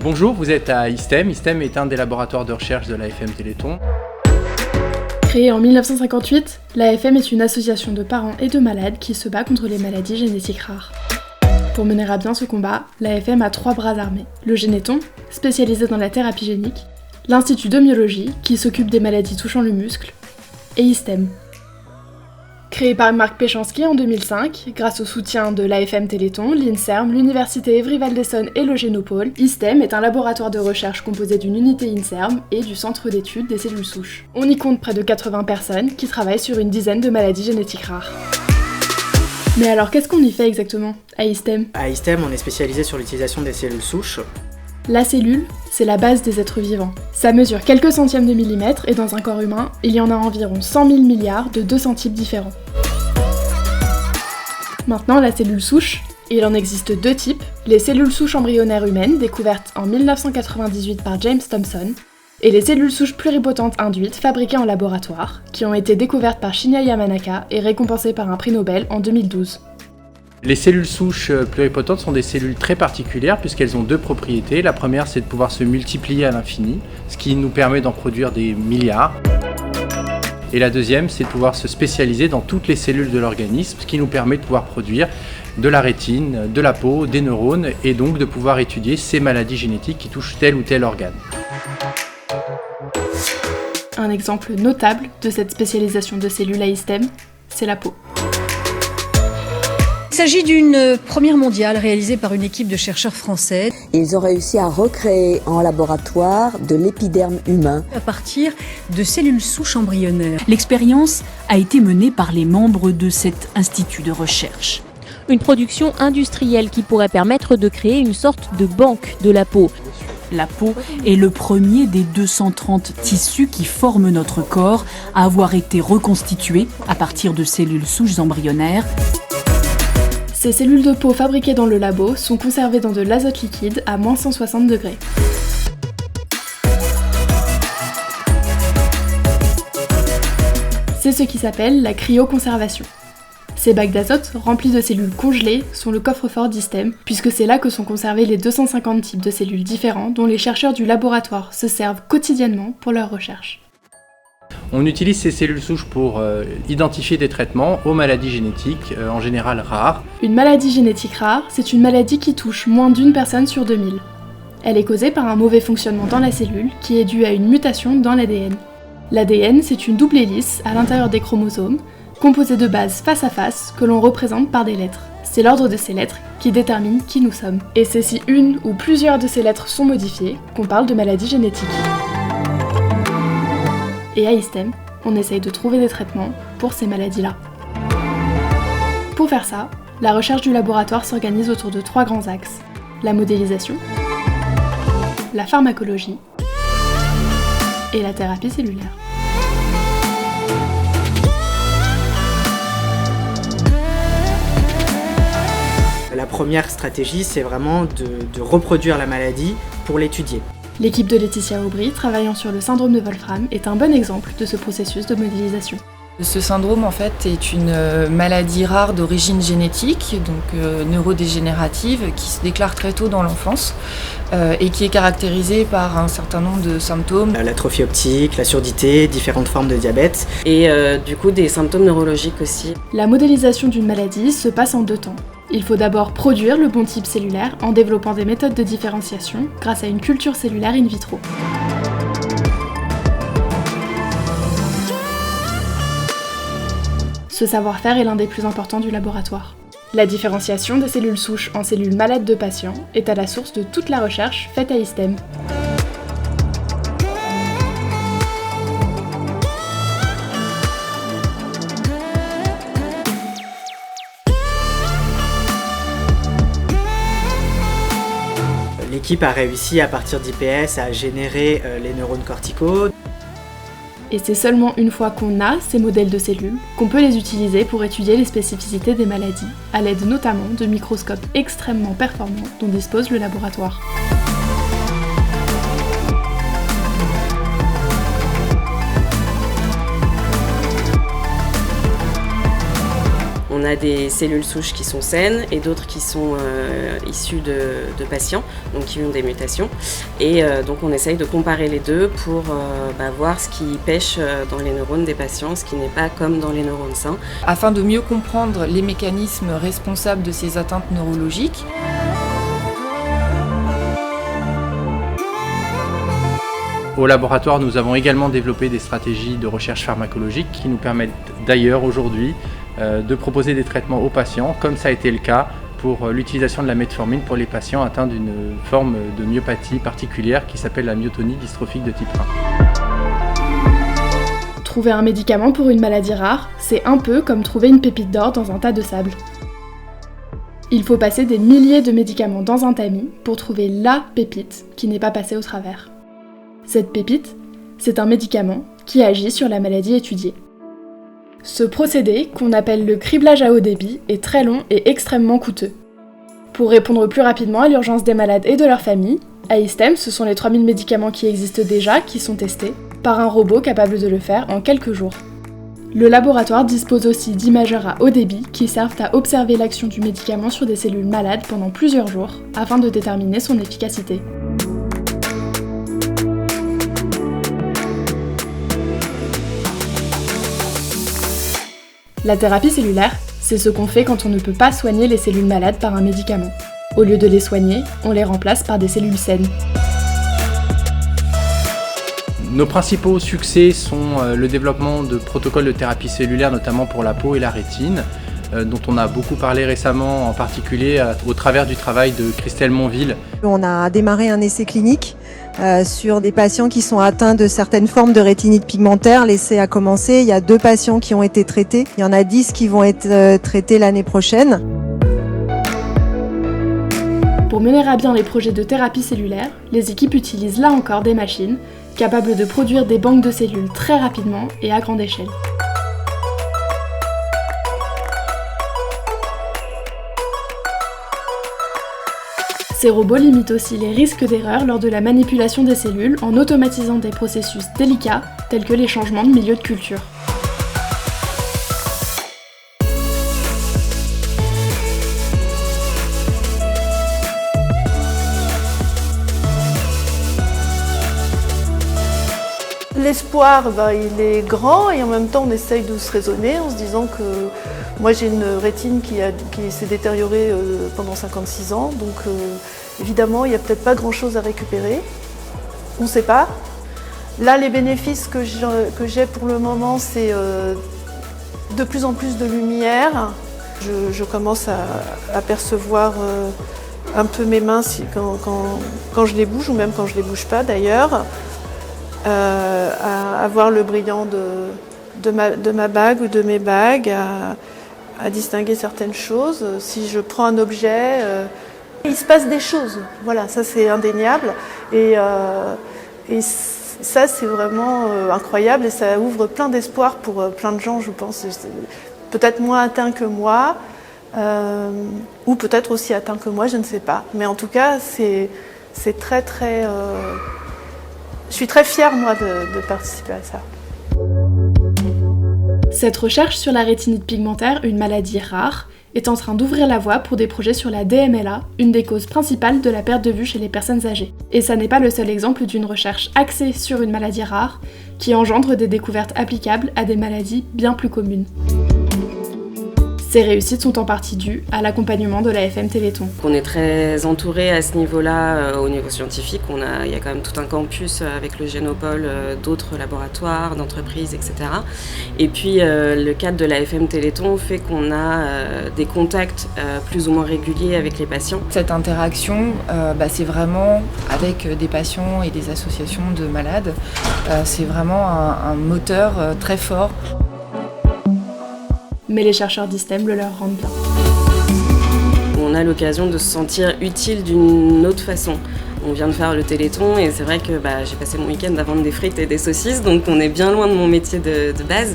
Bonjour, vous êtes à ISTEM. ISTEM est un des laboratoires de recherche de l'AFM Téléthon. Créée en 1958, l'AFM est une association de parents et de malades qui se bat contre les maladies génétiques rares. Pour mener à bien ce combat, l'AFM a 3 bras armés. Le Généthon, spécialisé dans la thérapie génique, l'Institut d'Homiologie, qui s'occupe des maladies touchant le muscle, et ISTEM. Créé par Marc Péchanski en 2005, grâce au soutien de l'AFM Téléthon, l'INSERM, l'Université Évry-Val-d'Essonne et le Génopôle, ISTEM est un laboratoire de recherche composé d'une unité INSERM et du Centre d'études des cellules souches. On y compte près de 80 personnes qui travaillent sur une dizaine de maladies génétiques rares. Mais alors qu'est-ce qu'on y fait exactement à ISTEM ? À ISTEM, on est spécialisé sur l'utilisation des cellules souches. La cellule, c'est la base des êtres vivants. Ça mesure quelques centièmes de millimètre et dans un corps humain, il y en a environ 100 000 milliards de 200 types différents. Maintenant, la cellule souche, il en existe 2 types, les cellules souches embryonnaires humaines découvertes en 1998 par James Thomson, et les cellules souches pluripotentes induites fabriquées en laboratoire, qui ont été découvertes par Shinya Yamanaka et récompensées par un prix Nobel en 2012. Les cellules souches pluripotentes sont des cellules très particulières puisqu'elles ont 2 propriétés. La première, c'est de pouvoir se multiplier à l'infini, ce qui nous permet d'en produire des milliards. Et la deuxième, c'est de pouvoir se spécialiser dans toutes les cellules de l'organisme, ce qui nous permet de pouvoir produire de la rétine, de la peau, des neurones, et donc de pouvoir étudier ces maladies génétiques qui touchent tel ou tel organe. Un exemple notable de cette spécialisation de cellules à ISTEM, c'est la peau. Il s'agit d'une première mondiale réalisée par une équipe de chercheurs français. Ils ont réussi à recréer en laboratoire de l'épiderme humain À partir de cellules souches embryonnaires. L'expérience a été menée par les membres de cet institut de recherche. Une production industrielle qui pourrait permettre de créer une sorte de banque de la peau. La peau est le premier des 230 tissus qui forment notre corps à avoir été reconstitué à partir de cellules souches embryonnaires. Ces cellules de peau fabriquées dans le labo sont conservées dans de l'azote liquide à moins 160 degrés. C'est ce qui s'appelle la cryoconservation. Ces bacs d'azote, remplis de cellules congelées, sont le coffre-fort d'ISTEM, puisque c'est là que sont conservés les 250 types de cellules différents dont les chercheurs du laboratoire se servent quotidiennement pour leurs recherches. On utilise ces cellules souches pour identifier des traitements aux maladies génétiques, en général rares. Une maladie génétique rare, c'est une maladie qui touche moins d'une personne sur 2000. Elle est causée par un mauvais fonctionnement dans la cellule qui est dû à une mutation dans l'ADN. L'ADN, c'est une double hélice à l'intérieur des chromosomes, composée de bases face à face que l'on représente par des lettres. C'est l'ordre de ces lettres qui détermine qui nous sommes. Et c'est si une ou plusieurs de ces lettres sont modifiées qu'on parle de maladie génétique. Et à ISTEM, on essaye de trouver des traitements pour ces maladies-là. Pour faire ça, la recherche du laboratoire s'organise autour de 3 grands axes. La modélisation, la pharmacologie et la thérapie cellulaire. La première stratégie, c'est vraiment de reproduire la maladie pour l'étudier. L'équipe de Laetitia Aubry, travaillant sur le syndrome de Wolfram, est un bon exemple de ce processus de modélisation. Ce syndrome en fait est une maladie rare d'origine génétique, donc neurodégénérative, qui se déclare très tôt dans l'enfance et qui est caractérisée par un certain nombre de symptômes. L'atrophie optique, la surdité, différentes formes de diabète. Et du coup des symptômes neurologiques aussi. La modélisation d'une maladie se passe en 2 temps. Il faut d'abord produire le bon type cellulaire en développant des méthodes de différenciation grâce à une culture cellulaire in vitro. Ce savoir-faire est l'un des plus importants du laboratoire. La différenciation des cellules souches en cellules malades de patients est à la source de toute la recherche faite à ISTEM. L'équipe a réussi à partir d'IPS à générer les neurones corticaux. Et c'est seulement une fois qu'on a ces modèles de cellules qu'on peut les utiliser pour étudier les spécificités des maladies, à l'aide notamment de microscopes extrêmement performants dont dispose le laboratoire. On On a des cellules souches qui sont saines et d'autres qui sont issues de patients, donc qui ont des mutations. Et donc on essaye de comparer les deux pour voir ce qui pêche dans les neurones des patients, ce qui n'est pas comme dans les neurones sains. Afin de mieux comprendre les mécanismes responsables de ces atteintes neurologiques. Au laboratoire, nous avons également développé des stratégies de recherche pharmacologique qui nous permettent d'ailleurs aujourd'hui de proposer des traitements aux patients, comme ça a été le cas pour l'utilisation de la metformine pour les patients atteints d'une forme de myopathie particulière qui s'appelle la myotonie dystrophique de type 1. Trouver un médicament pour une maladie rare, c'est un peu comme trouver une pépite d'or dans un tas de sable. Il faut passer des milliers de médicaments dans un tamis pour trouver la pépite qui n'est pas passée au travers. Cette pépite, c'est un médicament qui agit sur la maladie étudiée. Ce procédé, qu'on appelle le criblage à haut débit, est très long et extrêmement coûteux. Pour répondre plus rapidement à l'urgence des malades et de leurs familles, à ISTEM, ce sont les 3000 médicaments qui existent déjà qui sont testés par un robot capable de le faire en quelques jours. Le laboratoire dispose aussi d'imageurs à haut débit qui servent à observer l'action du médicament sur des cellules malades pendant plusieurs jours afin de déterminer son efficacité. La thérapie cellulaire, c'est ce qu'on fait quand on ne peut pas soigner les cellules malades par un médicament. Au lieu de les soigner, on les remplace par des cellules saines. Nos principaux succès sont le développement de protocoles de thérapie cellulaire, notamment pour la peau et la rétine, dont on a beaucoup parlé récemment, en particulier au travers du travail de Christelle Monville. On a démarré un essai clinique sur des patients qui sont atteints de certaines formes de rétinite pigmentaire. L'essai a commencé, il y a 2 patients qui ont été traités, il y en a 10 qui vont être traités l'année prochaine. Pour mener à bien les projets de thérapie cellulaire, les équipes utilisent là encore des machines capables de produire des banques de cellules très rapidement et à grande échelle. Ces robots limitent aussi les risques d'erreur lors de la manipulation des cellules en automatisant des processus délicats tels que les changements de milieu de culture. L'espoir, il est grand et en même temps on essaye de se raisonner en se disant que moi j'ai une rétine qui s'est détériorée pendant 56 ans, donc évidemment il n'y a peut-être pas grand-chose à récupérer, on ne sait pas. Là les bénéfices que j'ai pour le moment c'est de plus en plus de lumière, je commence à percevoir un peu mes mains quand je les bouge ou même quand je ne les bouge pas d'ailleurs. À voir le brillant de ma bague ou de mes bagues, à distinguer certaines choses. Si je prends un objet, il se passe des choses. Voilà, ça c'est indéniable. Et ça c'est vraiment incroyable et ça ouvre plein d'espoir pour plein de gens, je pense. Peut-être moins atteints que moi, ou peut-être aussi atteints que moi, je ne sais pas. Mais en tout cas, c'est très très... Je suis très fière, moi, de participer à ça. Cette recherche sur la rétinite pigmentaire, une maladie rare, est en train d'ouvrir la voie pour des projets sur la DMLA, une des causes principales de la perte de vue chez les personnes âgées. Et ça n'est pas le seul exemple d'une recherche axée sur une maladie rare qui engendre des découvertes applicables à des maladies bien plus communes. Ces réussites sont en partie dues à l'accompagnement de l'AFM Téléthon. On est très entouré à ce niveau-là, au niveau scientifique. Il y a quand même tout un campus avec le Génopole, d'autres laboratoires, d'entreprises, etc. Et puis le cadre de l'AFM Téléthon fait qu'on a des contacts plus ou moins réguliers avec les patients. Cette interaction, c'est vraiment avec des patients et des associations de malades. C'est vraiment un moteur très fort. Mais les chercheurs d'ISTEM le leur rendent bien. On a l'occasion de se sentir utile d'une autre façon. On vient de faire le Téléthon et c'est vrai que j'ai passé mon week-end à vendre des frites et des saucisses, donc on est bien loin de mon métier de base.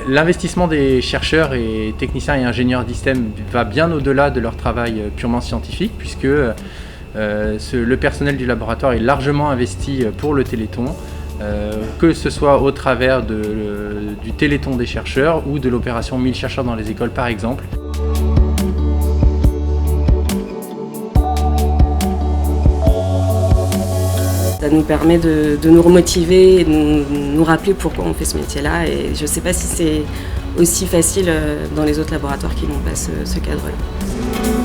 L'investissement des chercheurs et techniciens et ingénieurs d'ISTEM va bien au-delà de leur travail purement scientifique, puisque le personnel du laboratoire est largement investi pour le Téléthon. que ce soit au travers du Téléthon des chercheurs ou de l'opération 1000 chercheurs dans les écoles par exemple. Ça nous permet de nous remotiver et de nous rappeler pourquoi on fait ce métier-là. Et je ne sais pas si c'est aussi facile dans les autres laboratoires qui n'ont pas ce cadre-là.